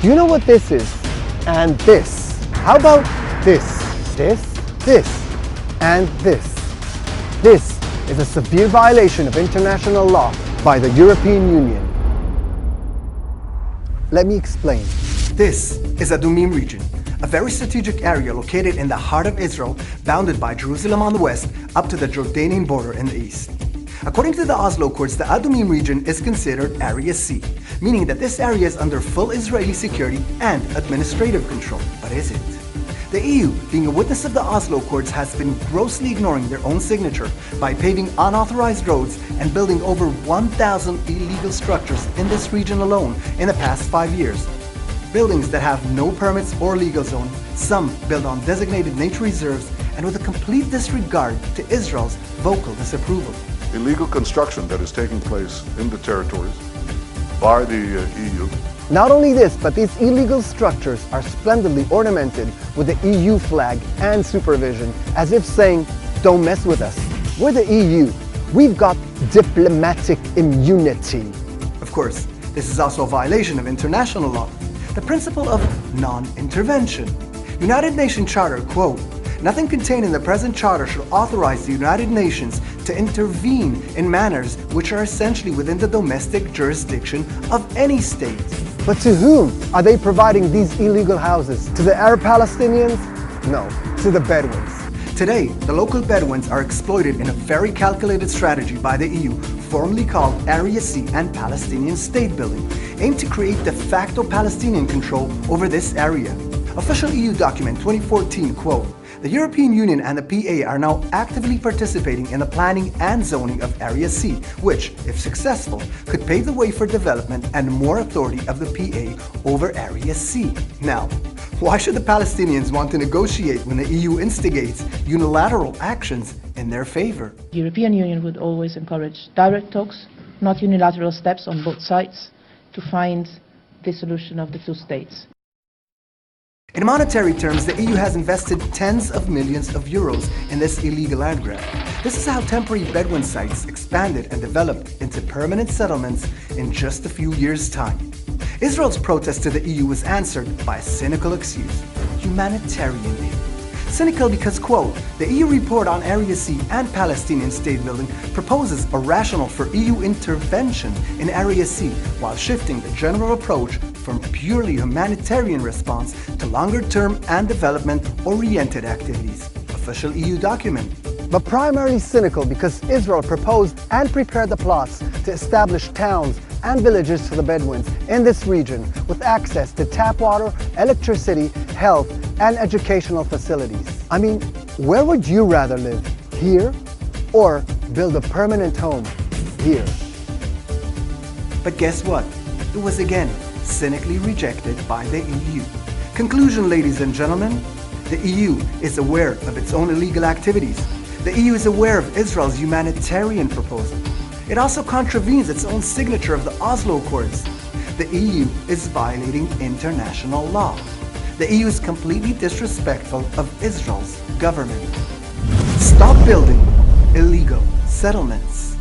Do you know what this is? And this. How about this? This, and this. This is a severe violation of international law by the European Union. Let me explain. This is a Adumim region, a very strategic area located in the heart of Israel, bounded by Jerusalem on the west up to the Jordanian border in the east. According to the Oslo Accords, the Adumim region is considered Area C, meaning that this area is under full Israeli security and administrative control. But is it? The EU, being a witness of the Oslo Accords, has been grossly ignoring their own signature by paving unauthorized roads and building over 1,000 illegal structures in this region alone in the past 5 years. Buildings that have no permits or legal zone, some built on designated nature reserves, and with a complete disregard to Israel's vocal disapproval. Illegal construction that is taking place in the territories by the EU. Not only this, but these illegal structures are splendidly ornamented with the EU flag and supervision, as if saying, don't mess with us. We're the EU. We've got diplomatic immunity. Of course, this is also a violation of international law, the principle of non-intervention. United Nations Charter, quote, "Nothing contained in the present charter should authorize the United Nations to intervene in matters which are essentially within the domestic jurisdiction of any state." But to whom are they providing these illegal houses? To the Arab Palestinians? No, to the Bedouins. Today, the local Bedouins are exploited in a very calculated strategy by the EU, formerly called Area C and Palestinian state building, aimed to create de facto Palestinian control over this area. Official EU document 2014, quote, "The European Union and the PA are now actively participating in the planning and zoning of Area C, which, if successful, could pave the way for development and more authority of the PA over Area C." Now, why should the Palestinians want to negotiate when the EU instigates unilateral actions in their favor? The European Union would always encourage direct talks, not unilateral steps on both sides, to find the solution of the two states. In monetary terms, the EU has invested tens of millions of euros in this illegal land grab. This is how temporary Bedouin sites expanded and developed into permanent settlements in just a few years' time. Israel's protest to the EU was answered by a cynical excuse: humanitarian aid. Cynical because, quote, "The EU report on Area C and Palestinian state building proposes a rationale for EU intervention in Area C while shifting the general approach from purely humanitarian response to longer-term and development-oriented activities." Official EU document. But primarily cynical because Israel proposed and prepared the plots to establish towns and villages for the Bedouins in this region with access to tap water, electricity, health, and educational facilities. I mean, where would you rather live? Here or build a permanent home here? But guess what? It was again cynically rejected by the EU. Conclusion, ladies and gentlemen, the EU is aware of its own illegal activities. The EU is aware of Israel's humanitarian proposal. It also contravenes its own signature of the Oslo Accords. The EU is violating international law. The EU is completely disrespectful of Israel's government. Stop building illegal settlements.